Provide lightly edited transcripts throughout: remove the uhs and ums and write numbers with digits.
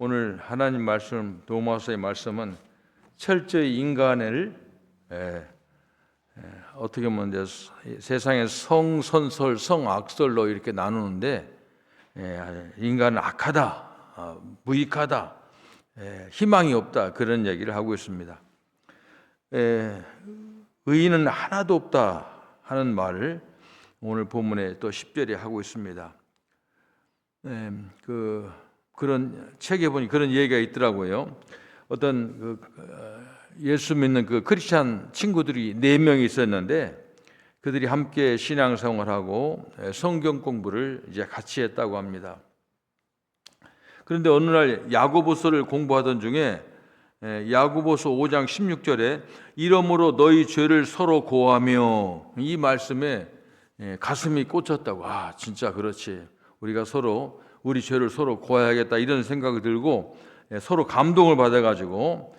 오늘 하나님 말씀, 도마서의 말씀은 철저히 인간을 어떻게 보면 이제 세상의 성선설, 성악설로 이렇게 나누는데 인간은 악하다, 무익하다, 희망이 없다 그런 얘기를 하고 있습니다. 의인은 하나도 없다 하는 말을 오늘 본문에 또 10절에 하고 있습니다. 그런 책에 보니 그런 얘기가 있더라고요. 어떤 예수 믿는 크리스찬 친구들이 4명이 있었는데 그들이 함께 신앙생활하고 성경 공부를 이제 같이 했다고 합니다. 그런데 어느 날 야고보서를 공부하던 중에 야고보서 5장 16절에 이러므로 너희 죄를 서로 고하며, 이 말씀에 가슴이 꽂혔다고. 진짜 그렇지. 우리가 서로 우리 죄를 서로 고해야겠다 이런 생각이 들고 서로 감동을 받아가지고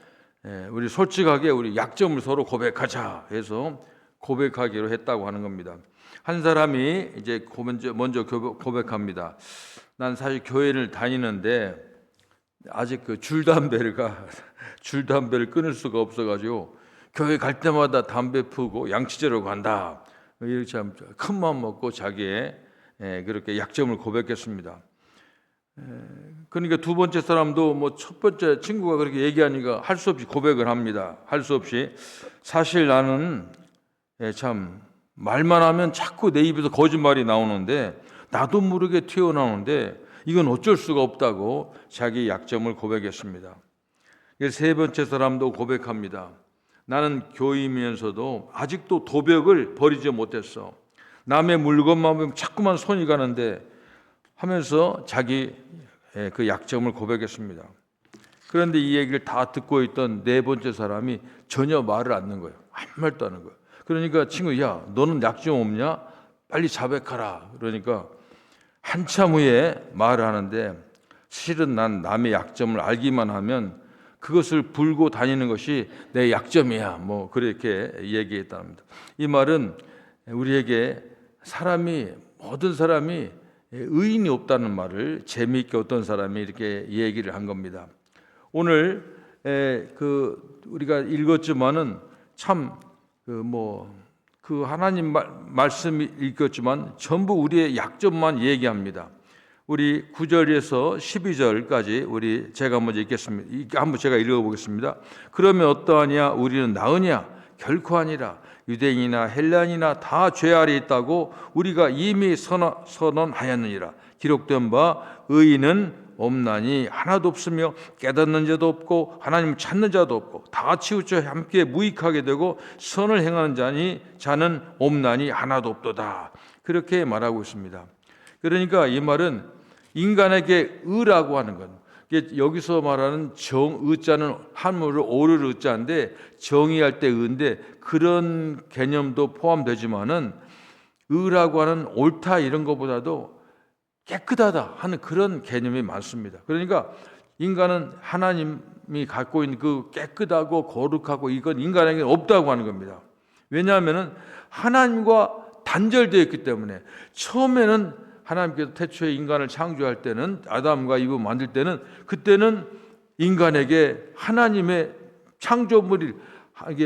우리 솔직하게 우리 약점을 서로 고백하자 해서 고백하기로 했다고 하는 겁니다. 한 사람이 이제 먼저 고백합니다. 난 사실 교회를 다니는데 아직 줄담배를 끊을 수가 없어가지고 교회 갈 때마다 담배 피우고 양치제로 간다. 이렇게 참 큰 마음 먹고 자기의 그렇게 약점을 고백했습니다. 그러니까 두 번째 사람도 첫 번째 친구가 그렇게 얘기하니까 할 수 없이 고백을 합니다. 할 수 없이 사실 나는 참 말만 하면 자꾸 내 입에서 거짓말이 나오는데 나도 모르게 튀어나오는데 이건 어쩔 수가 없다고 자기 약점을 고백했습니다. 세 번째 사람도 고백합니다. 나는 교인이면서도 아직도 도벽을 버리지 못했어. 남의 물건만 보면 자꾸만 손이 가는데 하면서 자기 그 약점을 고백했습니다. 그런데 이 얘기를 다 듣고 있던 네 번째 사람이 전혀 말을 않는 거예요. 아무 말도 안 하는 거예요. 그러니까 친구, 야, 너는 약점 없냐? 빨리 자백하라. 그러니까 한참 후에 말을 하는데 실은 난 남의 약점을 알기만 하면 그것을 불고 다니는 것이 내 약점이야. 그렇게 얘기했답니다. 이 말은 우리에게 모든 사람이 의인이 없다는 말을 재미있게 어떤 사람이 이렇게 얘기를 한 겁니다. 오늘 우리가 읽었지만은 참 하나님 말씀이 읽었지만 전부 우리의 약점만 얘기합니다. 우리 9절에서 12절까지 제가 먼저 읽겠습니다. 한번 제가 읽어보겠습니다. 그러면 어떠하냐? 우리는 나으냐? 결코 아니라. 유대인이나 헬라인이나 다 죄 아래 있다고 우리가 이미 선언하였느니라. 기록된 바 의인은 없나니 하나도 없으며 깨닫는 자도 없고 하나님을 찾는 자도 없고 다 치우쳐 함께 무익하게 되고 선을 행하는 자는 없나니 하나도 없도다. 그렇게 말하고 있습니다. 그러니까 이 말은 인간에게 의라고 하는 것, 여기서 말하는 의자는 한문으로 오를 의자인데 정의할 때 의인데 그런 개념도 포함되지만은 의라고 하는 옳다 이런 것보다도 깨끗하다 하는 그런 개념이 많습니다. 그러니까 인간은 하나님이 갖고 있는 그 깨끗하고 거룩하고 이건 인간에게 없다고 하는 겁니다. 왜냐하면 하나님과 단절되어 있기 때문에 처음에는 하나님께서 태초에 인간을 창조할 때는 아담과 이브 만들 때는 그때는 인간에게 하나님의 창조물이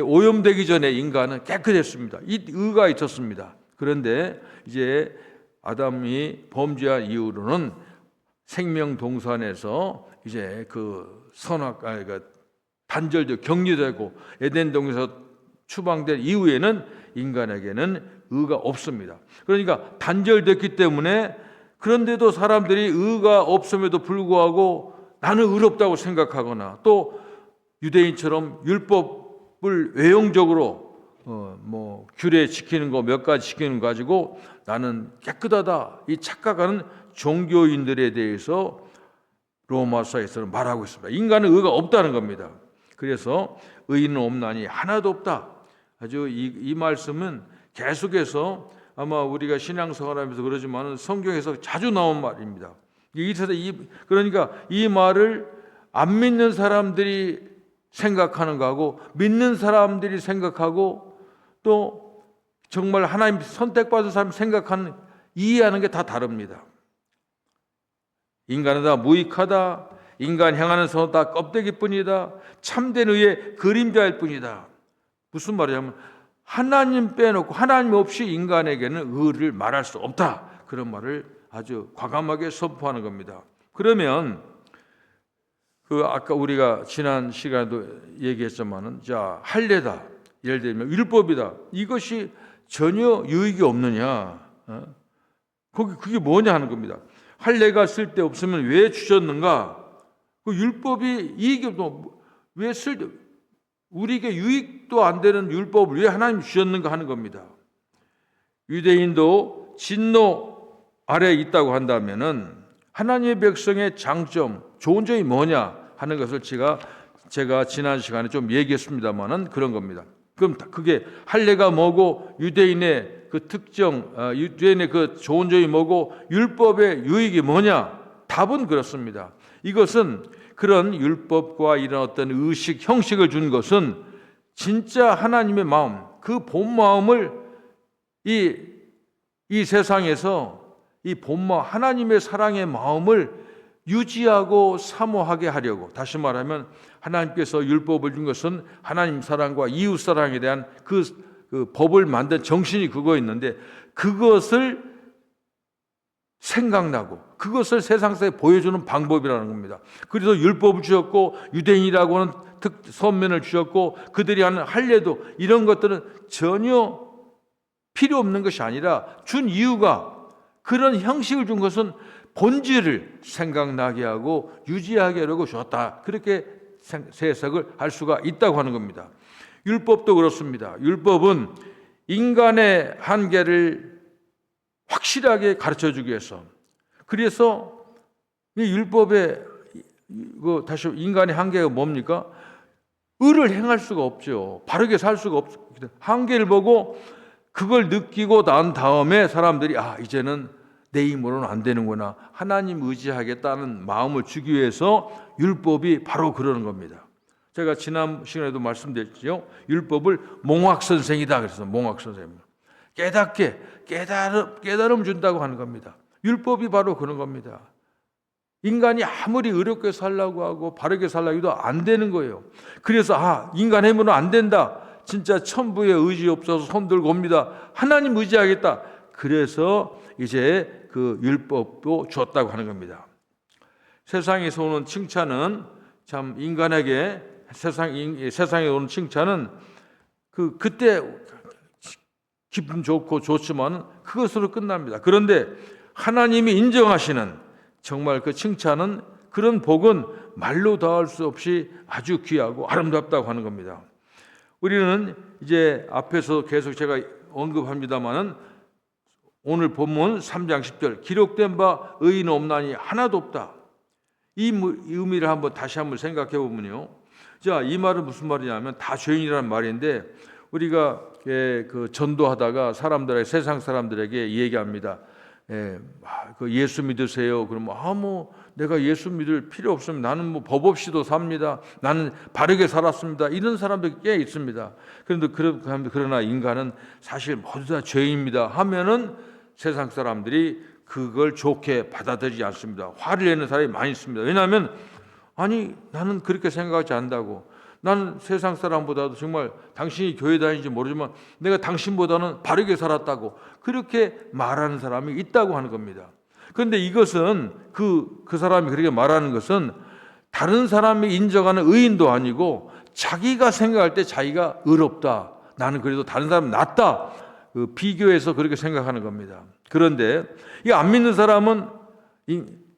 오염되기 전에 인간은 깨끗했습니다. 이 의가 있었습니다. 그런데 이제 아담이 범죄한 이후로는 생명동산에서 이제 단절되고 격리되고 에덴 동에서 추방된 이후에는 인간에게는 의가 없습니다. 그러니까 단절됐기 때문에 그런데도 사람들이 의가 없음에도 불구하고 나는 의롭다고 생각하거나 또 유대인처럼 율법을 외형적으로 규례 지키는 거 몇 가지 지키는 거 가지고 나는 깨끗하다 이 착각하는 종교인들에 대해서 로마서에서는 말하고 있습니다. 인간은 의가 없다는 겁니다. 그래서 의인은 없나니 하나도 없다. 아주 이 말씀은 계속해서 아마 우리가 신앙생활하면서 그러지만 성경에서 자주 나온 말입니다. 그러니까 이 말을 안 믿는 사람들이 생각하는 거하고 믿는 사람들이 생각하고 또 정말 하나님 선택받은 사람이 이해하는 게 다 다릅니다. 인간은 다 무익하다, 인간 향하는 선은 다 껍데기뿐이다. 참된 의의 그림자일 뿐이다. 무슨 말이냐면 하나님 빼놓고 하나님 없이 인간에게는 의를 말할 수 없다. 그런 말을 아주 과감하게 선포하는 겁니다. 그러면 아까 우리가 지난 시간에도 얘기했지만은 자 할례다. 예를 들면 율법이다. 이것이 전혀 유익이 없느냐? 그게 뭐냐 하는 겁니다. 할례가 쓸데없으면 왜 주셨는가? 그 율법이 이익이 없고 왜 우리에게 유익도 안 되는 율법을 왜 하나님 주셨는가 하는 겁니다. 유대인도 진노 아래에 있다고 한다면은 하나님의 백성의 장점, 좋은 점이 뭐냐 하는 것을 제가 지난 시간에 좀 얘기했습니다만은 그런 겁니다. 그럼 그게 할례가 뭐고 유대인의 그 특정, 유대인의 그 좋은 점이 뭐고 율법의 유익이 뭐냐? 답은 그렇습니다. 이것은 그런 율법과 이런 어떤 의식, 형식을 준 것은 진짜 하나님의 마음, 그 본 마음을 이 세상에서 이 본마 하나님의 사랑의 마음을 유지하고 사모하게 하려고, 다시 말하면 하나님께서 율법을 준 것은 하나님 사랑과 이웃 사랑에 대한 그 법을 만든 정신이 그거 있는데 그것을 생각나고 그것을 세상에 보여주는 방법이라는 겁니다. 그래서 율법을 주셨고 유대인이라고 하는 선면을 주셨고 그들이 하는 할례도 이런 것들은 전혀 필요 없는 것이 아니라 준 이유가 그런 형식을 준 것은 본질을 생각나게 하고 유지하게 하려고 주었다. 그렇게 해석을 할 수가 있다고 하는 겁니다. 율법도 그렇습니다. 율법은 인간의 한계를 확실하게 가르쳐주기 위해서, 그래서 이 율법의 다시 인간의 한계가 뭡니까? 의를 행할 수가 없죠. 바르게 살 수가 없죠. 한계를 보고 그걸 느끼고 난 다음에 사람들이 이제는 내 힘으로는 안 되는구나, 하나님 의지하겠다는 마음을 주기 위해서 율법이 바로 그러는 겁니다. 제가 지난 시간에도 말씀드렸죠. 율법을 몽학선생이다 그래서 몽학선생, 깨달음 준다고 하는 겁니다. 율법이 바로 그런 겁니다. 인간이 아무리 의롭게 살려고 하고 바르게 살려고 해도 안 되는 거예요. 그래서 인간 힘으로는 안 된다, 진짜 천부의 의지 없어서 손 들고 옵니다, 하나님 의지하겠다, 그래서 이제 그 율법도 줬다고 하는 겁니다. 세상에서 오는 칭찬은 참 인간에게 세상에 오는 칭찬은 그때 기분 좋고 좋지만 그것으로 끝납니다. 그런데 하나님이 인정하시는 정말 그 칭찬은, 그런 복은 말로 다할 수 없이 아주 귀하고 아름답다고 하는 겁니다. 우리는 이제 앞에서 계속 제가 언급합니다마는 오늘 본문 3장 10절 기록된 바 의인 없나니 하나도 없다. 이 의미를 다시 한번 생각해 보면요. 자, 이 말은 무슨 말이냐면 다 죄인이라는 말인데 우리가 그 전도하다가 세상 사람들에게 얘기합니다. 그 예수 믿으세요. 그러면 내가 예수 믿을 필요 없습니다. 나는 법 없이도 삽니다. 나는 바르게 살았습니다. 이런 사람들이 꽤 있습니다. 그런데 그러나 인간은 사실 모두 다 죄인입니다 하면은 세상 사람들이 그걸 좋게 받아들이지 않습니다. 화를 내는 사람이 많이 있습니다. 왜냐하면 나는 그렇게 생각하지 않는다고. 나는 세상 사람보다도 정말 당신이 교회 다니는지 모르지만 내가 당신보다는 바르게 살았다고 그렇게 말하는 사람이 있다고 하는 겁니다. 그런데 이것은 그 사람이 그렇게 말하는 것은 다른 사람이 인정하는 의인도 아니고 자기가 생각할 때 자기가 의롭다, 나는 그래도 다른 사람은 낫다, 비교해서 그렇게 생각하는 겁니다. 그런데 이 안 믿는 사람은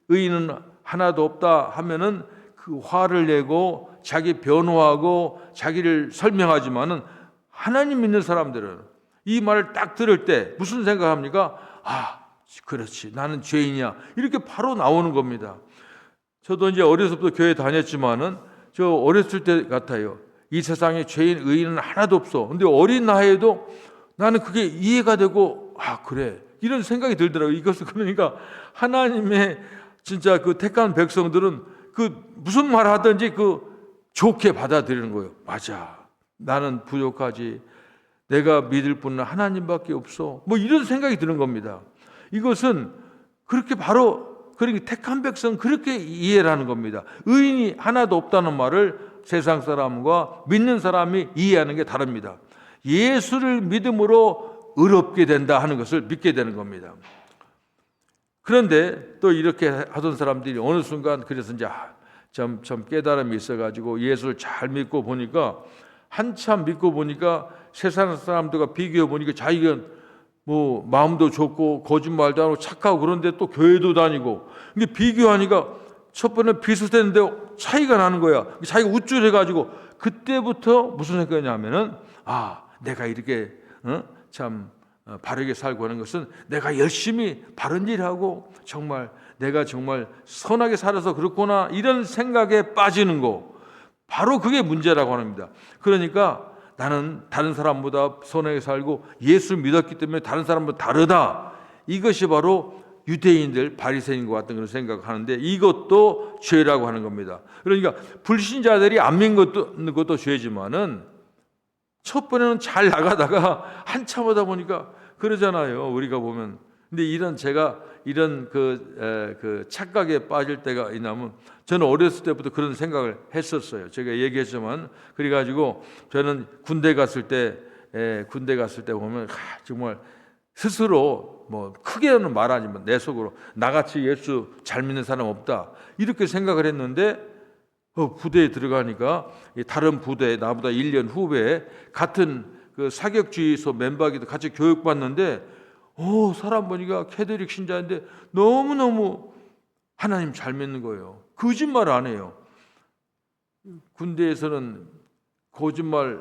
의인은 하나도 없다 하면은 그 화를 내고 자기 변호하고 자기를 설명하지만은 하나님 믿는 사람들은 이 말을 딱 들을 때 무슨 생각합니까? 그렇지, 나는 죄인이야, 이렇게 바로 나오는 겁니다. 저도 이제 어려서부터 교회 다녔지만은 저 어렸을 때 같아요. 이 세상에 죄인 의인은 하나도 없어. 근데 어린 나이에도 나는 그게 이해가 되고 그래, 이런 생각이 들더라고요. 이것은 그러니까 하나님의 진짜 그 택한 백성들은 무슨 말 하든지 좋게 받아들이는 거예요. 맞아, 나는 부족하지, 내가 믿을 분은 하나님밖에 없어, 이런 생각이 드는 겁니다. 이것은 그렇게 바로 그러니까 택한 백성 그렇게 이해를 하는 겁니다. 의인이 하나도 없다는 말을 세상 사람과 믿는 사람이 이해하는 게 다릅니다. 예수를 믿음으로 의롭게 된다 하는 것을 믿게 되는 겁니다. 그런데 또 이렇게 하던 사람들이 어느 순간 그래서 이제 좀 깨달음이 있어가지고 예수를 잘 믿고 보니까 한참 믿고 보니까 세상 사람들과 비교해 보니까 자기가 뭐 마음도 좋고 거짓말도 하고 착하고 그런데 또 교회도 다니고 이게 비교하니까 첫 번에 비슷했는데 차이가 나는 거야. 자기가 우쭐해가지고 그때부터 무슨 생각이냐면은 내가 이렇게 참 바르게 살고 하는 것은 내가 열심히 바른 일하고 정말 내가 정말 선하게 살아서 그렇구나 이런 생각에 빠지는 거 바로 그게 문제라고 합니다. 그러니까 나는 다른 사람보다 선하게 살고 예수 믿었기 때문에 다른 사람보다 다르다. 이것이 바로 유대인들 바리새인과 같은 그런 생각을 하는데 이것도 죄라고 하는 겁니다. 그러니까 불신자들이 안 믿는 것도 죄지만은 첫 번에는 잘 나가다가 한참 하다 보니까 그러잖아요. 우리가 보면. 근데 제가 이런 그 착각에 빠질 때가 있냐면 저는 어렸을 때부터 그런 생각을 했었어요. 제가 얘기했지만 그래가지고 저는 군대 갔을 때 보면 정말 스스로 뭐 크게는 말하지만 내 속으로 나같이 예수 잘 믿는 사람 없다 이렇게 생각을 했는데 부대에 들어가니까 다른 부대 나보다 1년 후배에 같은 그 사격주의소 멤버기도 같이 교육받는데 사람 보니까 캐톨릭 신자인데 너무너무 하나님 잘 믿는 거예요. 거짓말 안 해요. 군대에서는 거짓말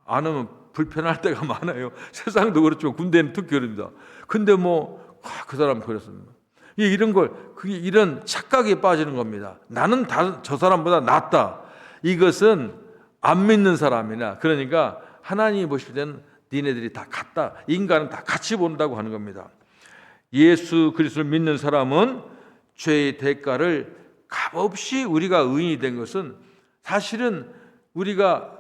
안 하면 불편할 때가 많아요. 세상도 그렇지만 군대는 특히 그럽니다. 근데 그 사람 그랬습니다. 이런 착각에 빠지는 겁니다. 나는 저 사람보다 낫다. 이것은 안 믿는 사람이나 그러니까 하나님이 보실 때는 니네들이 다 같다. 인간은 다 같이 본다고 하는 겁니다. 예수 그리스도를 믿는 사람은 죄의 대가를 값없이 우리가 의인이 된 것은 사실은 우리가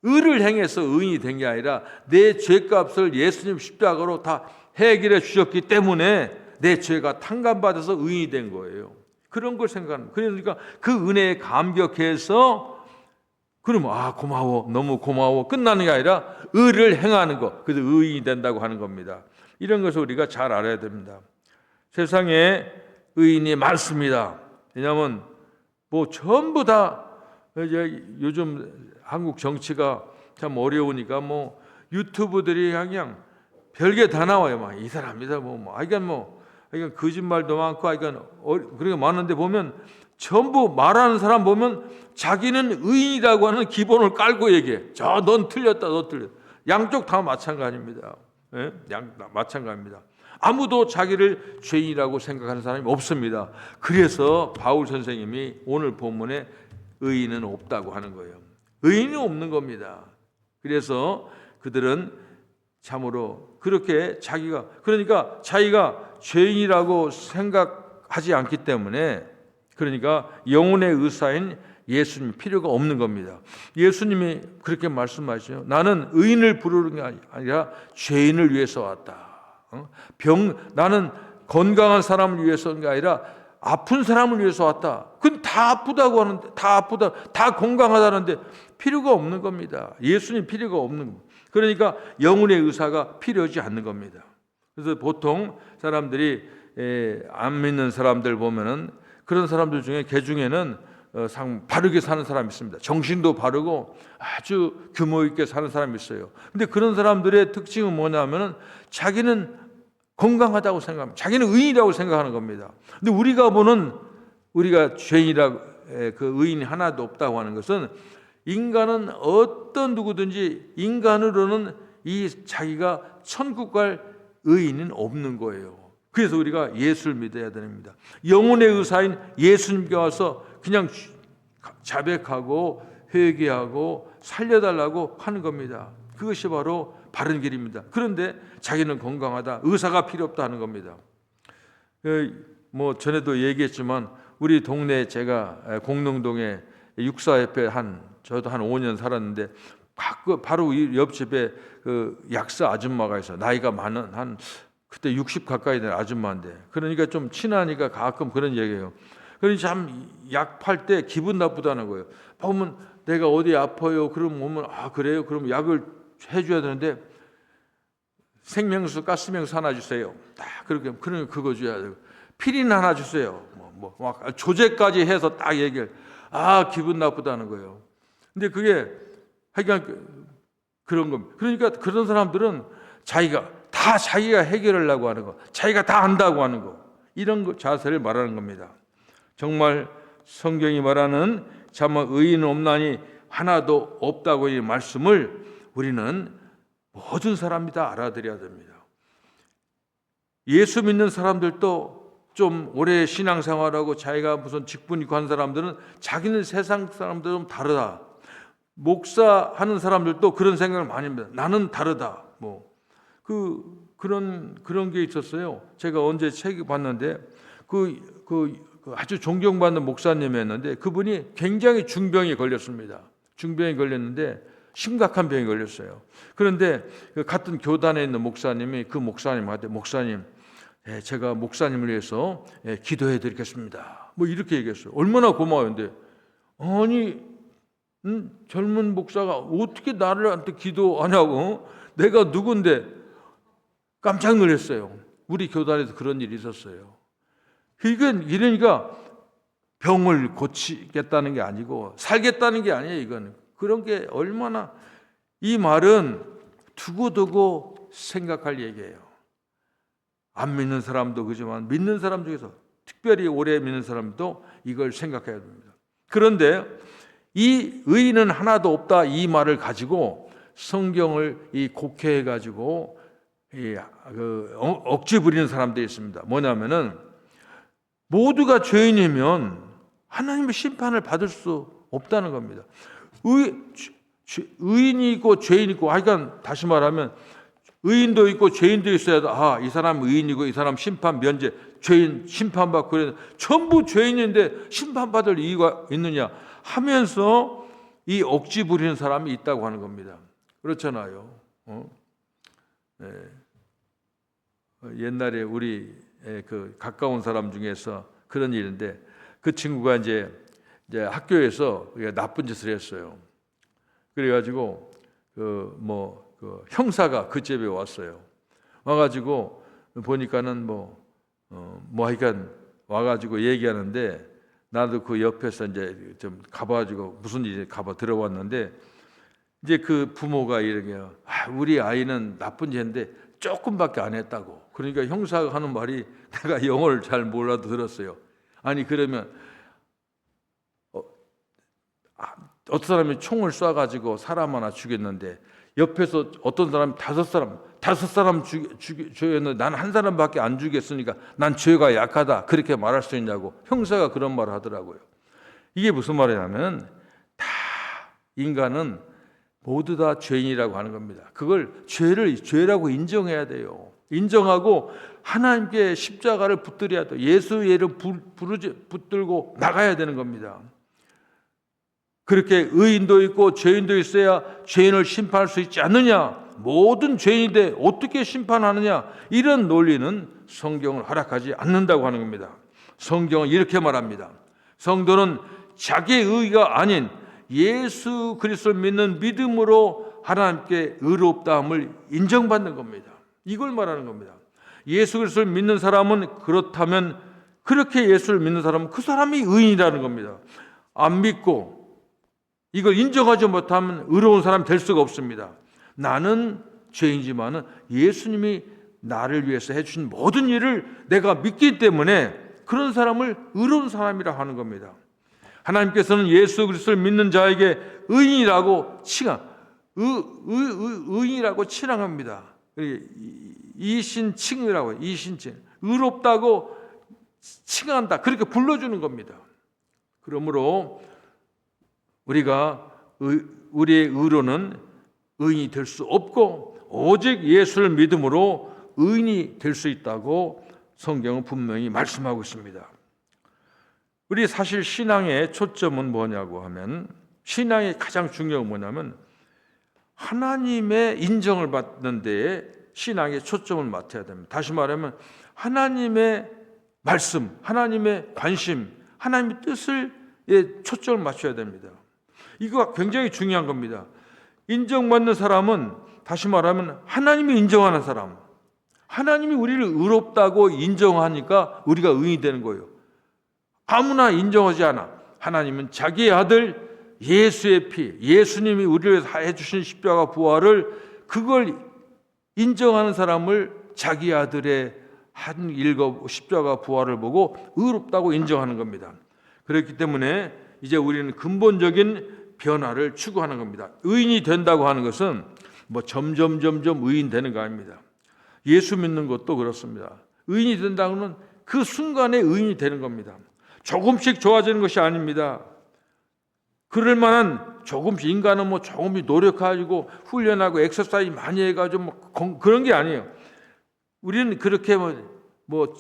의를 행해서 의인이 된 게 아니라 내 죄값을 예수님 십자가로 다 해결해 주셨기 때문에 내 죄가 탕감받아서 의인이 된 거예요. 그런 걸 생각하는. 그러니까 그 은혜에 감격해서 그러면 고마워 너무 고마워 끝나는 게 아니라 의를 행하는 것 그래서 의인이 된다고 하는 겁니다. 이런 것을 우리가 잘 알아야 됩니다. 세상에 의인이 많습니다. 왜냐하면 전부 다 이제 요즘 한국 정치가 참 어려우니까 유튜브들이 그냥 별게 다 나와요. 이 사람이다 이건 거짓말도 많고 그러니까 많은데 보면 전부 말하는 사람 보면 자기는 의인이라고 하는 기본을 깔고 얘기해. 넌 틀렸다, 너 틀렸다. 양쪽 다 마찬가지입니다. 예? 마찬가지입니다. 아무도 자기를 죄인이라고 생각하는 사람이 없습니다. 그래서 바울 선생님이 오늘 본문에 의인은 없다고 하는 거예요. 의인이 없는 겁니다. 그래서 그들은 참으로 그렇게 그러니까 자기가 죄인이라고 생각하지 않기 때문에 그러니까 영혼의 의사인 예수님 필요가 없는 겁니다. 예수님이 그렇게 말씀하시죠. 나는 의인을 부르는 게 아니라 죄인을 위해서 왔다. 나는 건강한 사람을 위해서 온 게 아니라 아픈 사람을 위해서 왔다. 그건 다 아프다고 하는데 다 건강하다는데 필요가 없는 겁니다. 예수님 필요가 없는 겁니다. 그러니까 영혼의 의사가 필요하지 않는 겁니다. 그래서 보통 사람들이 안 믿는 사람들 보면은 그런 사람들 중에 개 중에는 바르게 사는 사람이 있습니다. 정신도 바르고 아주 규모 있게 사는 사람이 있어요. 근데 그런 사람들의 특징은 뭐냐면은 자기는 건강하다고 생각합니다. 자기는 의인이라고 생각하는 겁니다. 근데 우리가 죄인이라고 그 의인이 하나도 없다고 하는 것은 인간은 어떤 누구든지 인간으로는 자기가 천국 갈 의인은 없는 거예요. 그래서 우리가 예수를 믿어야 됩니다. 영혼의 의사인 예수님께 와서 그냥 자백하고 회개하고 살려달라고 하는 겁니다. 그것이 바로 바른 길입니다. 그런데 자기는 건강하다, 의사가 필요 없다 하는 겁니다. 전에도 얘기했지만 우리 동네에 제가 공릉동에 육사협회 저도 한 5년 살았는데 바로 옆집에 그 약사 아줌마가 있어요. 나이가 많은 한 그때 60 가까이 된 아줌마인데, 그러니까 좀 친하니까 가끔 그런 얘기해요. 그러니 참 약 팔 때 기분 나쁘다는 거예요. 보면 내가 어디 아파요. 그럼 오면 그래요. 그럼 약을 해줘야 되는데 생명수, 가스명수 하나 주세요. 딱 그렇게 그러면 그거 줘야 되고 피린 하나 주세요. 막 조제까지 해서 딱 얘기를 기분 나쁘다는 거예요. 근데 그게 하여간 그런 겁니다. 그러니까 그런 사람들은 자기가 해결하려고 하는 거, 자기가 다 한다고 하는 거, 이런 거 자세를 말하는 겁니다. 정말 성경이 말하는 참 의인은 없나니 하나도 없다고 이 말씀을 우리는 모든 사람이 다 알아들여야 됩니다. 예수 믿는 사람들도 좀 오래 신앙생활하고 자기가 무슨 직분 있고 한 사람들은 자기는 세상 사람들은 다르다. 목사하는 사람들도 그런 생각을 많이 합니다. 나는 다르다. 그런 게 있었어요. 제가 언제 책을 봤는데 아주 존경받는 목사님이었는데 그분이 굉장히 중병이 걸렸습니다. 중병이 걸렸는데 심각한 병이 걸렸어요. 그런데 같은 교단에 있는 목사님이 그 목사님한테 목사님, 제가 목사님을 위해서 기도해 드리겠습니다. 이렇게 얘기했어요. 얼마나 고마워요. 근데 아니 젊은 목사가 어떻게 나한테 기도하냐고, 내가 누군데. 깜짝 놀랐어요. 우리 교단에도 그런 일이 있었어요. 이러니까 병을 고치겠다는 게 아니고 살겠다는 게 아니에요. 이건 그런 게 얼마나, 이 말은 두고두고 생각할 얘기예요. 안 믿는 사람도 그지만 믿는 사람 중에서 특별히 오래 믿는 사람도 이걸 생각해야 됩니다. 그런데 이 의인은 하나도 없다 이 말을 가지고 성경을 곡해해 가지고 억지 부리는 사람들이 있습니다. 뭐냐면은 모두가 죄인이면 하나님의 심판을 받을 수 없다는 겁니다. 의인이 있고 죄인이 있고, 하여간 다시 말하면 의인도 있고 죄인도 있어야 이 사람 의인이고 이 사람 심판 면제, 죄인 심판받고 그래. 전부 죄인인데 심판받을 이유가 있느냐 하면서 이 억지 부리는 사람이 있다고 하는 겁니다. 그렇잖아요. 옛날에 우리 그 가까운 사람 중에서 그런 일인데, 그 친구가 이제 학교에서 나쁜 짓을 했어요. 그래가지고 그 형사가 그 집에 왔어요. 와가지고 보니까는 하여간 와가지고 얘기하는데, 나도 그 옆에서 이제 좀 가봐가지고 무슨 일이 들어왔는데, 이제 그 부모가 이러게요. 우리 아이는 나쁜 죄인데 조금밖에 안 했다고. 그러니까 형사가 하는 말이 내가 영어를 잘 몰라도 들었어요. 아니 그러면 어떤 사람이 총을 쏴가지고 사람 하나 죽였는데 옆에서 어떤 사람이 다섯 사람 죽였는데 난 한 사람밖에 안 죽였으니까 난 죄가 약하다 그렇게 말할 수 있냐고 형사가 그런 말을 하더라고요. 이게 무슨 말이냐면 다 인간은 모두 다 죄인이라고 하는 겁니다. 그걸 죄라고 인정해야 돼요. 인정하고 하나님께 십자가를 붙들어야 돼요. 예수의 이름 붙들고 나가야 되는 겁니다. 그렇게 의인도 있고 죄인도 있어야 죄인을 심판할 수 있지 않느냐. 모든 죄인인데 어떻게 심판하느냐. 이런 논리는 성경을 허락하지 않는다고 하는 겁니다. 성경은 이렇게 말합니다. 성도는 자기의 의가 아닌 예수 그리스도를 믿는 믿음으로 하나님께 의롭다함을 인정받는 겁니다. 이걸 말하는 겁니다. 예수 그리스도를 믿는 사람은 그렇다면, 그렇게 예수를 믿는 사람은 그 사람이 의인이라는 겁니다. 안 믿고 이걸 인정하지 못하면 의로운 사람이 될 수가 없습니다. 나는 죄인이지만 예수님이 나를 위해서 해주신 모든 일을 내가 믿기 때문에 그런 사람을 의로운 사람이라 하는 겁니다. 하나님께서는 예수 그리스도를 믿는 자에게 의인이라고 의인이라고 칭함합니다. 이신칭이라고 해요. 이신칭. 의롭다고 칭한다. 그렇게 불러주는 겁니다. 그러므로 우리가 우리의 의로는 의인이 될 수 없고 오직 예수를 믿음으로 의인이 될 수 있다고 성경은 분명히 말씀하고 있습니다. 우리 사실 신앙의 초점은 뭐냐고 하면, 신앙의 가장 중요한 건 뭐냐면 하나님의 인정을 받는 데에 신앙에 초점을 맞춰야 됩니다. 다시 말하면 하나님의 말씀, 하나님의 관심, 하나님의 뜻을 초점을 맞춰야 됩니다. 이거 굉장히 중요한 겁니다. 인정받는 사람은 다시 말하면 하나님이 인정하는 사람, 하나님이 우리를 의롭다고 인정하니까 우리가 의인이 되는 거예요. 아무나 인정하지 않아. 하나님은 자기의 아들 예수의 피, 예수님이 우리를 위해서 해주신 십자가 부활을, 그걸 인정하는 사람을 자기 아들의 한 일과 십자가 부활을 보고 의롭다고 인정하는 겁니다. 그렇기 때문에 이제 우리는 근본적인 변화를 추구하는 겁니다. 의인이 된다고 하는 것은 뭐 점점 의인 되는 거 아닙니다. 예수 믿는 것도 그렇습니다. 의인이 된다는 건 그 순간에 의인이 되는 겁니다. 조금씩 좋아지는 것이 아닙니다. 그럴 만한 조금씩, 인간은 뭐 조금씩 노력하고 훈련하고 엑서사이즈 많이 해가지고 뭐 그런 게 아니에요. 우리는 그렇게 뭐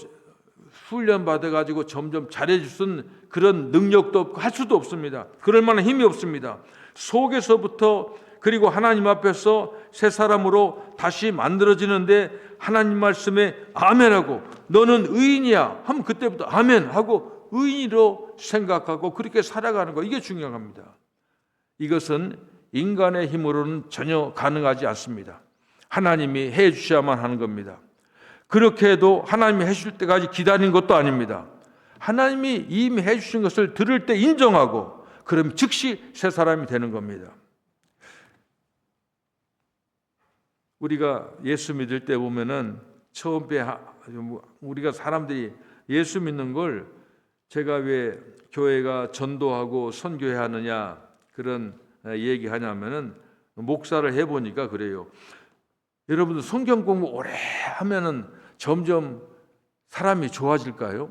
훈련 받아가지고 점점 잘해줄 수 있는 그런 능력도 없고 할 수도 없습니다. 그럴 만한 힘이 없습니다. 속에서부터, 그리고 하나님 앞에서 새 사람으로 다시 만들어지는데 하나님 말씀에 아멘하고 너는 의인이야 하면 그때부터 아멘하고 의인으로 생각하고 그렇게 살아가는 거, 이게 중요합니다. 이것은 인간의 힘으로는 전혀 가능하지 않습니다. 하나님이 해 주셔야만 하는 겁니다. 그렇게 해도 하나님이 해줄 때까지 기다린 것도 아닙니다. 하나님이 이미 해주신 것을 들을 때 인정하고 그럼 즉시 새 사람이 되는 겁니다. 우리가 예수 믿을 때 보면은 처음에 우리가 사람들이 예수 믿는 걸, 제가 왜 교회가 전도하고 선교해야 하느냐 그런 얘기하냐면은 목사를 해보니까 그래요. 여러분들 성경 공부 오래 하면은 점점 사람이 좋아질까요?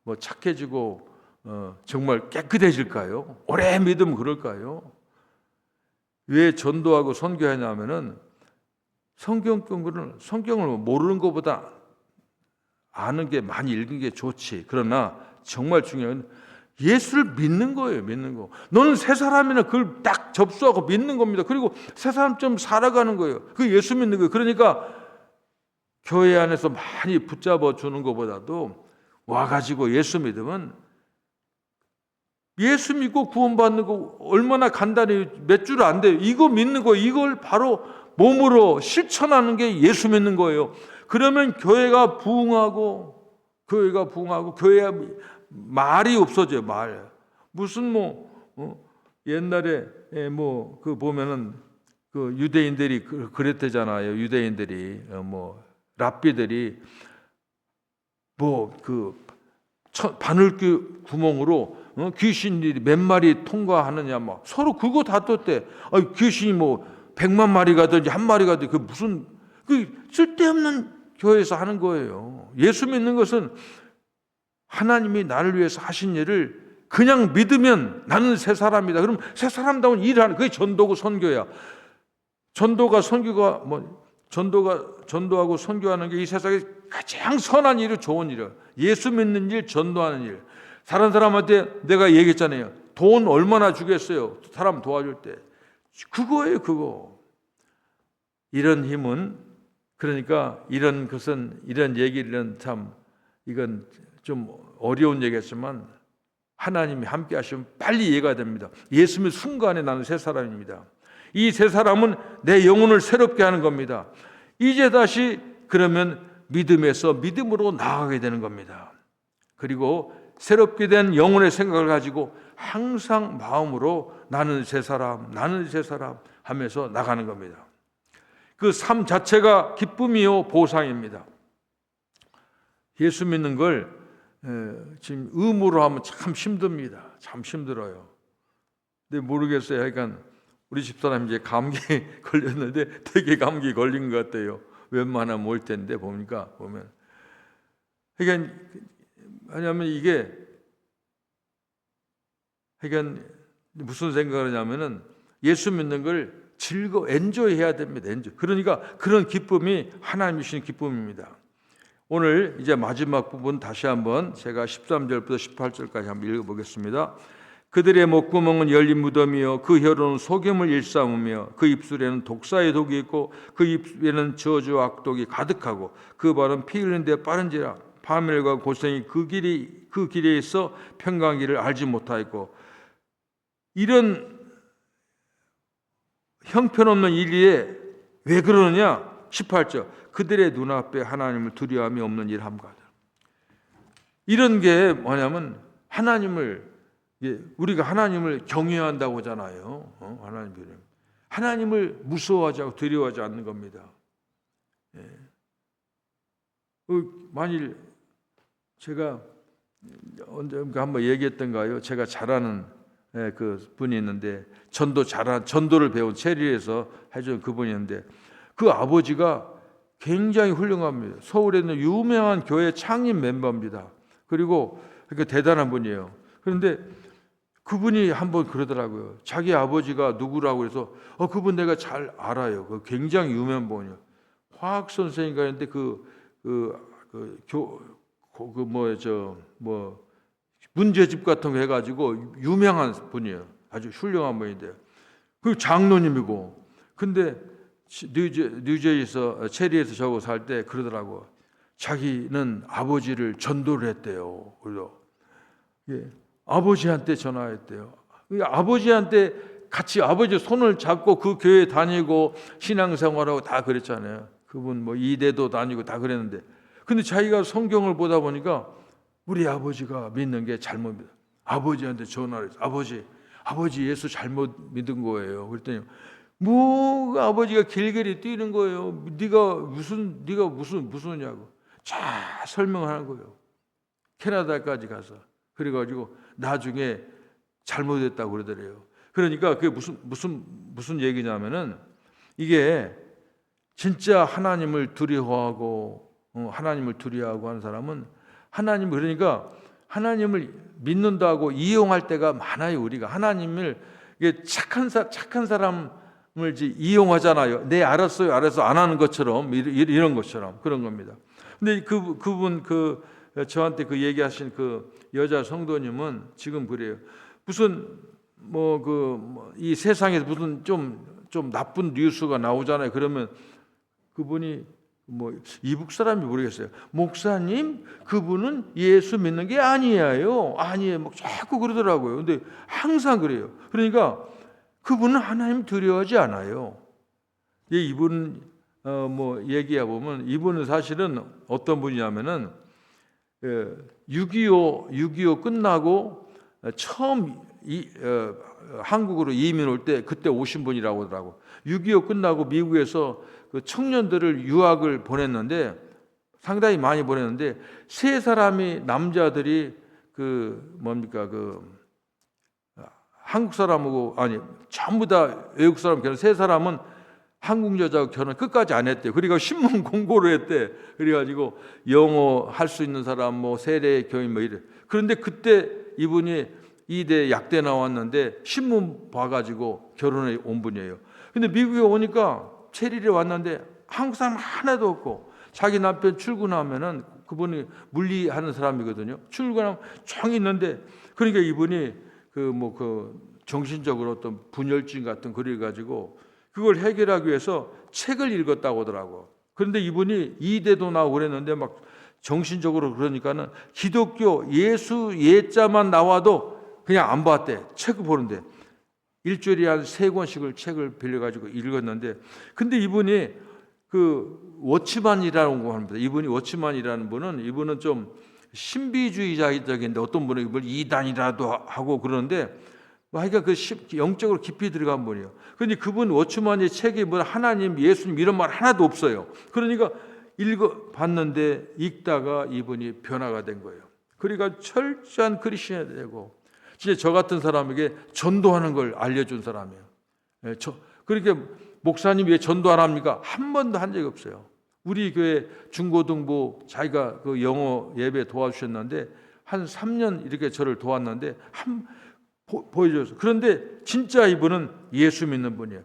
뭐 착해지고 정말 깨끗해질까요? 오래 믿으면 그럴까요? 왜 전도하고 선교하냐면은 성경을 모르는 것보다 아는 게, 많이 읽은 게 좋지. 그러나 정말 중요한 건 예수를 믿는 거예요. 믿는 거. 너는 새 사람이나 그걸 딱 접수하고 믿는 겁니다. 그리고 새 사람처럼 살아가는 거예요. 그 예수 믿는 거예요. 그러니까 교회 안에서 많이 붙잡아 주는 것보다도 와가지고 예수 믿으면, 예수 믿고 구원받는 거 얼마나 간단해요. 몇 줄 안 돼요. 이거 믿는 거, 이걸 바로 몸으로 실천하는 게 예수 믿는 거예요. 그러면 교회가 부흥하고 교회가 말이 없어져요. 말. 무슨 옛날에 그 보면은 그 유대인들이 그랬대잖아요. 유대인들이 랍비들이 바늘귀 구멍으로 귀신들이 몇 마리 통과하느냐 서로 그거 다퉜대. 귀신이 100만 마리가 든지 한 마리가 든지 그 쓸데없는 교회에서 하는 거예요. 예수 믿는 것은 하나님이 나를 위해서 하신 일을 그냥 믿으면 나는 새 사람이다. 그럼 새 사람다운 일을 하는, 그게 전도고 선교야. 전도하고 선교하는 게 이 세상에 가장 선한 일이고 좋은 일이야. 예수 믿는 일, 전도하는 일. 다른 사람한테 내가 얘기했잖아요. 돈 얼마나 주겠어요? 사람 도와줄 때. 그거예요, 그거. 이런 힘은, 그러니까 이런 얘기는 이건 좀 어려운 얘기였지만 하나님이 함께 하시면 빨리 이해가 됩니다. 예수 믿는 순간에 나는 새 사람입니다. 이 새 사람은 내 영혼을 새롭게 하는 겁니다. 이제 다시 그러면 믿음에서 믿음으로 나아가게 되는 겁니다. 그리고 새롭게 된 영혼의 생각을 가지고 항상 마음으로 나는 새 사람 하면서 나가는 겁니다. 그 삶 자체가 기쁨이요 보상입니다. 예수 믿는 걸 지금 의무로 하면 참 힘듭니다. 참 힘들어요. 근데 모르겠어요. 그러니까 우리 집사람 이제 감기 걸렸는데 되게 감기 걸린 것 같아요. 웬만하면 올 텐데 보면 그러니까 왜냐하면 이게 그러니까 무슨 생각을 하냐면은 예수 믿는 걸 엔조이 해야 됩니다. 그러니까 그런 기쁨이 하나님이 주시는 기쁨입니다. 오늘 이제 마지막 부분 다시 한번 제가 13절부터 18절까지 한번 읽어보겠습니다. 그들의 목구멍은 열린 무덤이요 그 혀로는 속임을 일삼으며 그 입술에는 독사의 독이 있고 그 입에는 저주와 악독이 가득하고 그 발은 피 흘리는 데 빠른지라 파멸과 고생이 그 길에 있어 평강한 길을 알지 못하였고 이런 형편없는 일에 왜 그러느냐? 18절 그들의 눈앞에 하나님을 두려움이 없는 일 함과 이런 게 뭐냐면 우리가 하나님을 경외한다고 하잖아요. 하나님을 무서워하지 않고 두려워하지 않는 겁니다. 만일 제가 언젠가 한번 얘기했던가요? 제가 잘 아는 그 분이 있는데 전도를 배운 체리에서 해준 그분이 있는데 그 아버지가 굉장히 훌륭합니다. 서울에 있는 유명한 교회 창립 멤버입니다. 그리고 대단한 분이에요. 그런데 그분이 한번 그러더라고요. 자기 아버지가 누구라고 해서 그분 내가 잘 알아요. 그 굉장히 유명한 분이에요. 화학 선생인가 했는데 문제집 같은 거 해가지고 유명한 분이에요. 아주 훌륭한 분인데 그 장로님이고 근데 뉴저지에서 체리에서 저거 살 때 그러더라고. 자기는 아버지를 전도를 했대요. 그래서 아버지한테 전화했대요. 아버지한테 같이 아버지 손을 잡고 그 교회 다니고 신앙생활하고 다 그랬잖아요. 그분 이대도 다니고 다 그랬는데 근데 자기가 성경을 보다 보니까 우리 아버지가 믿는 게 잘못입니다. 아버지한테 전화를 해서 아버지 예수 잘못 믿은 거예요. 그랬더니 아버지가 길길이 뛰는 거예요. 네가 무슨냐고 잘 설명하는 거예요. 캐나다까지 가서 그래가지고 나중에 잘못했다고 그러더래요. 그러니까 그게 무슨 얘기냐면은 이게 진짜 하나님을 두려워하고 하는 사람은 그러니까 하나님을 믿는다고 이용할 때가 많아요. 우리가 하나님을 이게 착한 사람을 이용하잖아요. 네 알았어요 안 하는 것처럼 이런 것처럼 그런 겁니다. 근데 그분 저한테 얘기하신 여자 성도님은 지금 그래요. 무슨 이 세상에서 무슨 좀 나쁜 뉴스가 나오잖아요. 그러면 그분이 이북 사람이 모르겠어요. 목사님, 그분은 예수 믿는 게 아니에요. 자꾸 그러더라고요. 근데 항상 그래요. 그러니까 그분은 하나님 두려워하지 않아요. 이분 얘기해 보면 이분은 사실은 어떤 분이냐면은 6.25 끝나고 처음 한국으로 이민 올 때 그때 오신 분이라고 하더라고. 6.25 끝나고 미국에서 청년들을 유학을 보냈는데 상당히 많이 보냈는데 세 사람이 남자들이 한국 사람하고 전부 다 외국 사람 결혼 세 사람은 한국 여자하고 결혼 끝까지 안 했대요. 그러니까 신문 공고를 했대. 그래가지고 영어 할 수 있는 사람 세례 교인 이래. 그런데 그때 이분이 이대 약대 나왔는데 신문 봐가지고 결혼해 온 분이에요. 근데 미국에 오니까 체리에 왔는데 한국 사람 하나도 없고 자기 남편 출근하면은 그분이 물리하는 사람이거든요. 출근하면 쫙 있는데 그러니까 이분이 정신적으로 어떤 분열증 같은 그래 가지고 그걸 해결하기 위해서 책을 읽었다고 하더라고. 그런데 이분이 이대도 나오고 그랬는데 막 정신적으로 그러니까는 기독교 예수 예자만 나와도 그냥 안 봤대. 책을 보는데 일주일에 한 3권씩을 책을 빌려가지고 읽었는데 근데 이분이 워치만이라는 거 합니다. 이분이 워치만이라는 이분은 좀 신비주의자적인데 어떤 분은 이걸 이단이라도 하고 그러는데 하여간 영적으로 깊이 들어간 분이에요. 그런데 그분 워치만의 책에 하나님, 예수님 이런 말 하나도 없어요. 그러니까 읽어봤는데 읽다가 이분이 변화가 된 거예요. 그러니까 철저한 크리스천이 되고 진짜 저 같은 사람에게 전도하는 걸 알려준 사람이에요. 그렇게 목사님 왜 전도 안 합니까? 한 번도 한 적이 없어요. 우리 교회 중고등부 자기가 영어 예배 도와주셨는데 한 3년 이렇게 저를 도왔는데 보여줘서 그런데 진짜 이분은 예수 믿는 분이에요.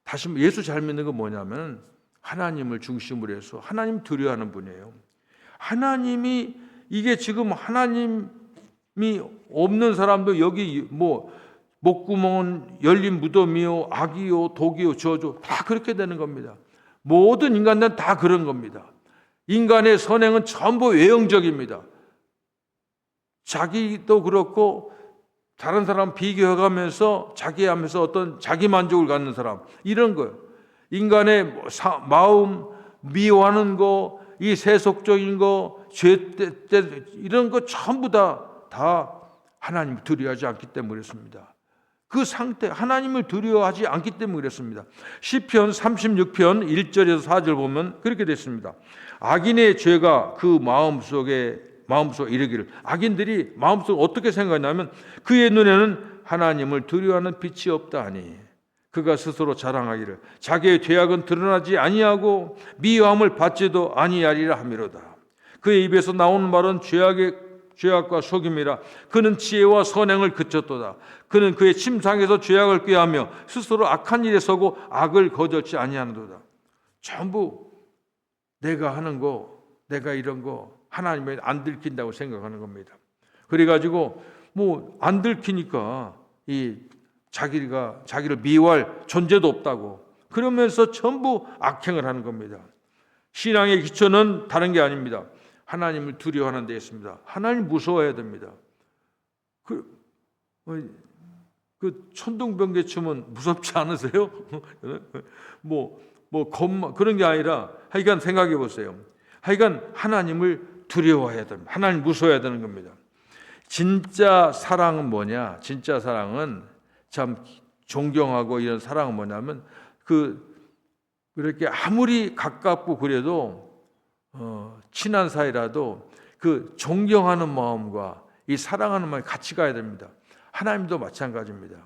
다시 예수 잘 믿는 건 뭐냐면 하나님을 중심으로 해서 하나님 두려워하는 분이에요. 하나님이 이게 지금 하나님 없는 사람도 여기 뭐 목구멍은 열린 무덤이요, 악이요, 독이요, 저주 다 그렇게 되는 겁니다. 모든 인간들은 다 그런 겁니다. 인간의 선행은 전부 외형적입니다. 자기도 그렇고 다른 사람 비교해가면서 자기하면서 어떤 자기 만족을 갖는 사람, 이런 거예요. 인간의 마음 미워하는 거, 이 세속적인 거, 죄 이런 거 전부 다 하나님을 두려워하지 않기 때문에 그렇습니다. 그 상태, 하나님을 두려워하지 않기 때문에 그렇습니다. 시편 36편 1절에서 4절 보면 그렇게 됐습니다. 악인의 죄가 그 마음속에 이르기를, 악인들이 마음속에 어떻게 생각하냐면 그의 눈에는 하나님을 두려워하는 빛이 없다 하니 그가 스스로 자랑하기를 자기의 죄악은 드러나지 아니하고 미워함을 받지도 아니하리라 하미로다. 그의 입에서 나오는 말은 죄악과 속임이라. 그는 지혜와 선행을 그쳤도다. 그는 그의 침상에서 죄악을 꾀하며 스스로 악한 일에 서고 악을 거절치 아니하는도다. 전부 내가 하는 거, 내가 이런 거 하나님에 안 들킨다고 생각하는 겁니다. 그래가지고 뭐 안 들키니까 이 자기를 미워할 존재도 없다고 그러면서 전부 악행을 하는 겁니다. 신앙의 기초는 다른 게 아닙니다. 하나님을 두려워하는 데 있습니다. 하나님 무서워해야 됩니다. 그 천둥번개춤은 무섭지 않으세요? 그런 게 아니라 하여간 생각해 보세요. 하여간 하나님을 두려워해야 됩니다. 하나님 무서워해야 되는 겁니다. 진짜 사랑은 뭐냐? 진짜 사랑은 참 존경하고 이런 사랑은 뭐냐면 그렇게 아무리 가깝고 그래도 친한 사이라도 그 존경하는 마음과 이 사랑하는 마음이 같이 가야 됩니다. 하나님도 마찬가지입니다.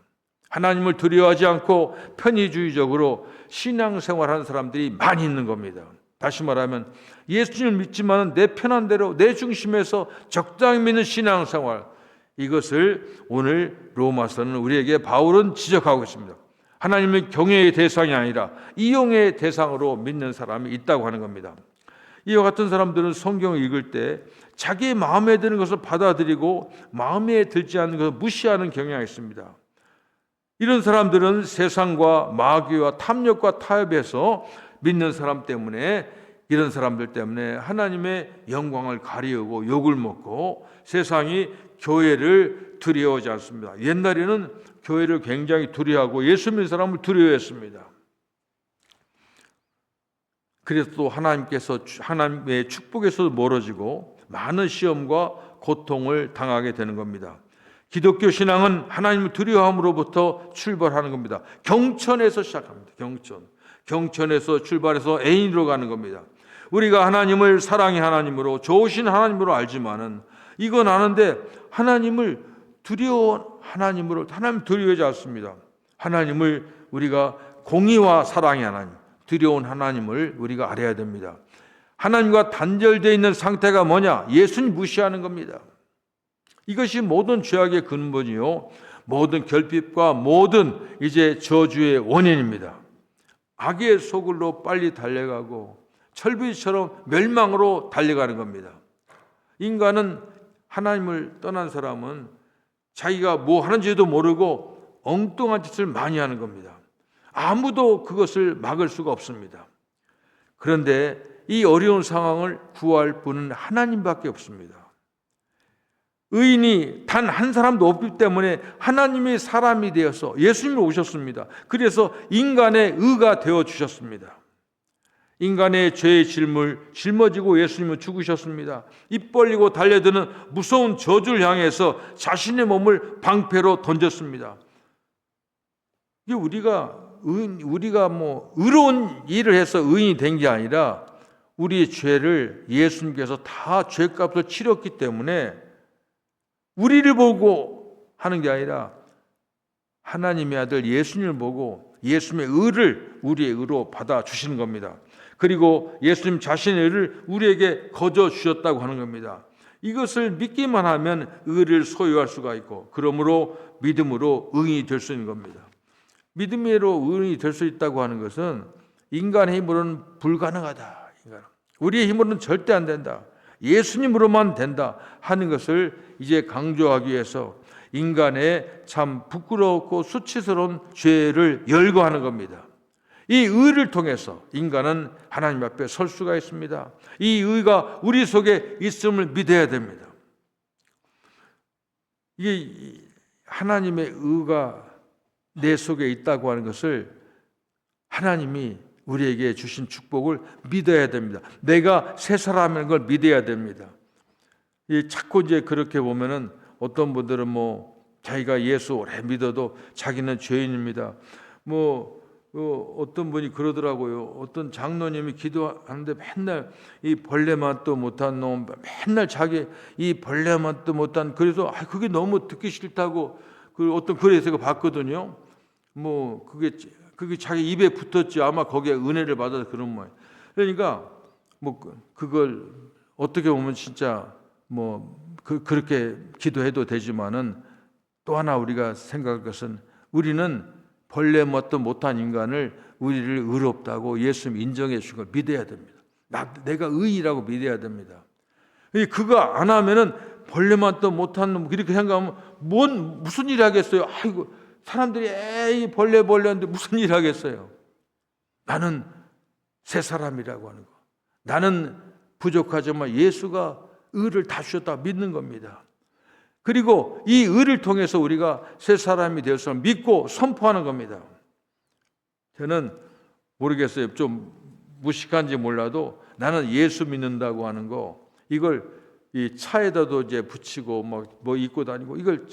하나님을 두려워하지 않고 편의주의적으로 신앙생활하는 사람들이 많이 있는 겁니다. 다시 말하면 예수님을 믿지만 내 편한 대로 내 중심에서 적당히 믿는 신앙생활, 이것을 오늘 로마서는 우리에게 바울은 지적하고 있습니다. 하나님은 경외의 대상이 아니라 이용의 대상으로 믿는 사람이 있다고 하는 겁니다. 이와 같은 사람들은 성경을 읽을 때 자기의 마음에 드는 것을 받아들이고 마음에 들지 않는 것을 무시하는 경향이 있습니다. 이런 사람들은 세상과 마귀와 탐욕과 타협에서 믿는 사람 때문에, 이런 사람들 때문에 하나님의 영광을 가리우고 욕을 먹고 세상이 교회를 두려워하지 않습니다. 옛날에는 교회를 굉장히 두려워하고 예수 믿는 사람을 두려워했습니다. 그래서 또 하나님의 축복에서 멀어지고 많은 시험과 고통을 당하게 되는 겁니다. 기독교 신앙은 하나님을 두려워함으로부터 출발하는 겁니다. 경천에서 시작합니다. 경천에서 출발해서 애인으로 가는 겁니다. 우리가 하나님을 사랑의 하나님으로, 좋으신 하나님으로 알지만은, 이건 아는데 하나님을 두려워하지 않습니다. 하나님을 우리가 공의와 사랑의 하나님, 두려운 하나님을 우리가 알아야 됩니다. 하나님과 단절되어 있는 상태가 뭐냐? 예수님 무시하는 겁니다. 이것이 모든 죄악의 근본이요, 모든 결핍과 모든 이제 저주의 원인입니다. 악의 소굴로 빨리 달려가고 철부지처럼 멸망으로 달려가는 겁니다. 인간은, 하나님을 떠난 사람은 자기가 뭐 하는지도 모르고 엉뚱한 짓을 많이 하는 겁니다. 아무도 그것을 막을 수가 없습니다. 그런데 이 어려운 상황을 구할 분은 하나님밖에 없습니다. 의인이 단 한 사람도 없기 때문에 하나님이 사람이 되어서 예수님이 오셨습니다. 그래서 인간의 의가 되어 주셨습니다. 인간의 죄의 짊어지고 예수님은 죽으셨습니다. 입 벌리고 달려드는 무서운 저주를 향해서 자신의 몸을 방패로 던졌습니다. 이게 우리가 의로운 일을 해서 의인이 된 게 아니라 우리의 죄를 예수님께서 다 죄값을 치렀기 때문에 우리를 보고 하는 게 아니라 하나님의 아들 예수님을 보고 예수님의 의를 우리의 의로 받아주시는 겁니다. 그리고 예수님 자신의 의를 우리에게 거저 주셨다고 하는 겁니다. 이것을 믿기만 하면 의를 소유할 수가 있고, 그러므로 믿음으로 의인이 될 수 있는 겁니다. 믿음으로 의인이 될 수 있다고 하는 것은 인간의 힘으로는 불가능하다, 우리의 힘으로는 절대 안 된다, 예수님으로만 된다 하는 것을 이제 강조하기 위해서 인간의 참 부끄럽고 수치스러운 죄를 열거하는 겁니다. 이 의를 통해서 인간은 하나님 앞에 설 수가 있습니다. 이 의가 우리 속에 있음을 믿어야 됩니다. 이게 하나님의 의가 내 속에 있다고 하는 것을 하나님이 우리에게 주신 축복을 믿어야 됩니다. 내가 새 사람인 걸 믿어야 됩니다. 자꾸 이제 그렇게 보면은 어떤 분들은 자기가 예수 오래 믿어도 자기는 죄인입니다. 어떤 분이 그러더라고요. 어떤 장로님이 기도하는데 맨날 이 벌레맛도 못한 놈, 맨날 자기 이 벌레맛도 못한, 그래서 그게 너무 듣기 싫다고 그 어떤 글에서 봤거든요. 그게 자기 입에 붙었지. 아마 거기에 은혜를 받아서 그런 모양. 그러니까 그걸 어떻게 보면 진짜 그렇게 기도해도 되지만은 또 하나 우리가 생각할 것은 우리는 벌레 멋도 못한 인간을 우리를 의롭다고 예수님 인정해 주신 걸 믿어야 됩니다. 내가 의인이라고 믿어야 됩니다. 그거 안 하면은 벌레 맛도 못한 놈 이렇게 생각하면 무슨 일 하겠어요? 아이고 사람들이 에이 벌레인데 무슨 일 하겠어요? 나는 새 사람이라고 하는 거. 나는 부족하지만 예수가 의를 다 주셨다 믿는 겁니다. 그리고 이 의를 통해서 우리가 새 사람이 되어서 믿고 선포하는 겁니다. 저는 모르겠어요. 좀 무식한지 몰라도 나는 예수 믿는다고 하는 거, 이걸 이 차에다도 이제 붙이고 뭐 입고 다니고 이걸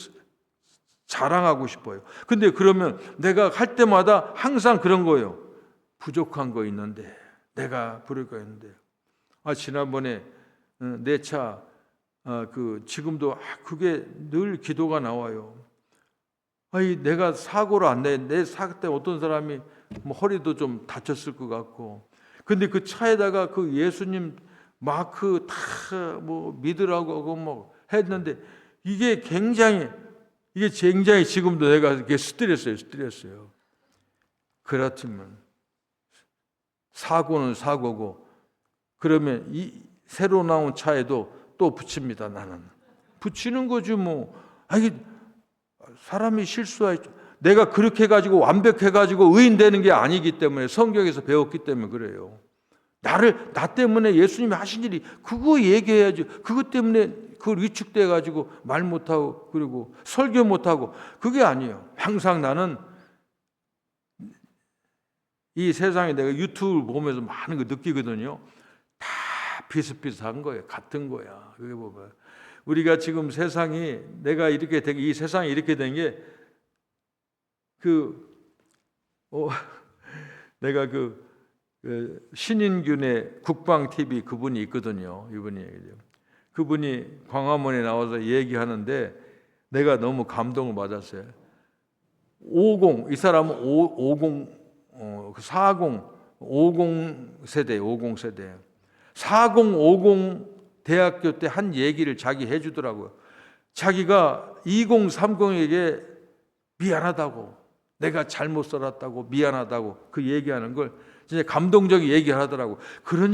자랑하고 싶어요. 근데 그러면 내가 할 때마다 항상 그런 거예요. 부족한 거 있는데, 내가 부를 거 있는데. 지난번에 내 차 지금도 그게 늘 기도가 나와요. 내가 사고를 안 내. 내 사고 때 어떤 사람이 허리도 좀 다쳤을 것 같고. 근데 그 차에다가 그 예수님 마크 다 믿으라고 하고 했는데 이게 굉장히 지금도 내가 이게 스트레스예요. 그렇지만 사고는 사고고, 그러면 이 새로 나온 차에도 또 붙입니다. 나는 붙이는 거지 사람이 실수하죠. 내가 그렇게 해가지고 완벽해가지고 의인 되는 게 아니기 때문에, 성경에서 배웠기 때문에 그래요. 나 때문에 예수님이 하신 일이 그거 얘기해야지. 그것 때문에 그걸 위축돼가지고 말 못하고 그리고 설교 못하고, 그게 아니에요. 항상 나는 이 세상에 내가 유튜브를 보면서 많은 거 느끼거든요. 다 비슷비슷한 거예요. 같은 거야. 그게 보면 우리가 지금 세상이, 내가 이렇게 된 게, 이 세상이 이렇게 된 게 내가 신인균의 국방 TV 그분이 있거든요. 그분이 광화문에 나와서 얘기하는데 내가 너무 감동을 받았어요. 이 사람은 50 세대. 4050 대학교 때 한 얘기를 자기 해주더라고요. 자기가 2030에게 미안하다고, 내가 잘못 살았다고 미안하다고 그 얘기하는 걸 진짜 감동적인 얘기를 하더라고. 그런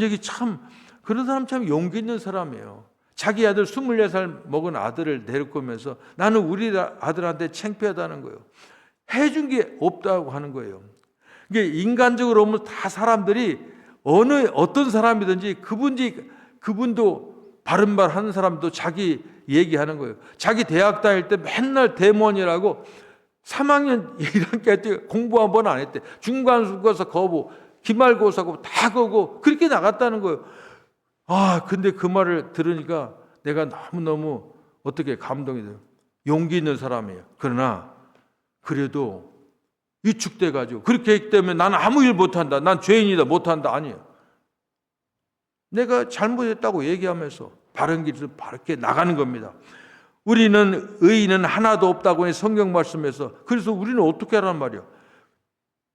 사람 참 용기 있는 사람이에요. 자기 아들 24살 먹은 아들을 데리고면서 나는 우리 아들한테 창피하다는 거예요. 해준 게 없다고 하는 거예요. 이게 인간적으로 보면 다 사람들이 어떤 사람이든지 그분도 바른 말 하는 사람도 자기 얘기하는 거예요. 자기 대학 다닐 때 맨날 대무원이라고 3학년 1학기 때 공부 한 번 안 했대. 중간고사 거부, 기말고사 거부 다 거고 그렇게 나갔다는 거예요. 근데 그 말을 들으니까 내가 너무너무 어떻게 감동이 돼요. 용기 있는 사람이에요. 그러나 그래도 위축돼가지고 그렇게 했기 때문에 나는 아무 일 못한다. 난 죄인이다. 못한다. 아니에요. 내가 잘못했다고 얘기하면서 바른 길을 바르게 나가는 겁니다. 우리는 의인은 하나도 없다고 해 성경 말씀에서. 그래서 우리는 어떻게 하란 말이에요.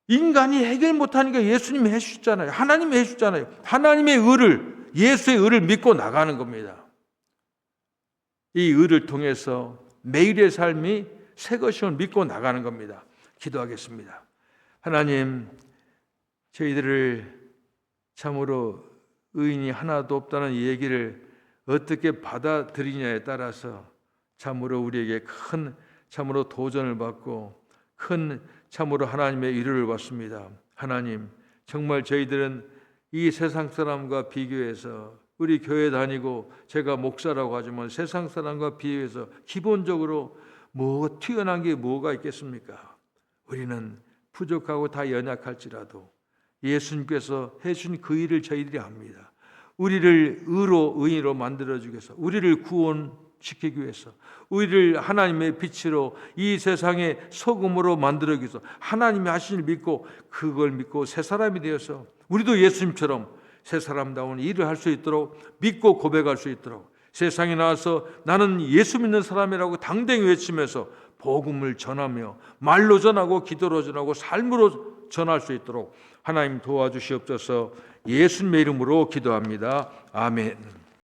인간이 해결 못하니까 예수님이 해주셨잖아요. 하나님이 해주셨잖아요. 하나님의 의를, 예수의 의를 믿고 나가는 겁니다. 이 의를 통해서 매일의 삶이 새 것임을 믿고 나가는 겁니다. 기도하겠습니다. 하나님, 저희들을 참으로 의인이 하나도 없다는 얘기를 어떻게 받아들이냐에 따라서 참으로 우리에게 큰 참으로 도전을 받고 큰 참으로 하나님의 위로를 받습니다. 하나님, 정말 저희들은 이 세상 사람과 비교해서 우리 교회 다니고 제가 목사라고 하지만 세상 사람과 비교해서 기본적으로 뭐 튀어난 게 뭐가 있겠습니까? 우리는 부족하고 다 연약할지라도 예수님께서 해주신 그 일을 저희들이 합니다. 우리를 의인으로 만들어주기 위해서, 우리를 구원시키기 위해서, 우리를 하나님의 빛으로 이 세상의 소금으로 만들어주기 위해서 하나님이 하신 일 믿고 그걸 믿고 새 사람이 되어서 우리도 예수님처럼 새 사람다운 일을 할 수 있도록 믿고 고백할 수 있도록 세상에 나와서 나는 예수 믿는 사람이라고 당당히 외치면서 복음을 전하며 말로 전하고 기도로 전하고 삶으로 전할 수 있도록 하나님 도와주시옵소서. 예수님의 이름으로 기도합니다. 아멘.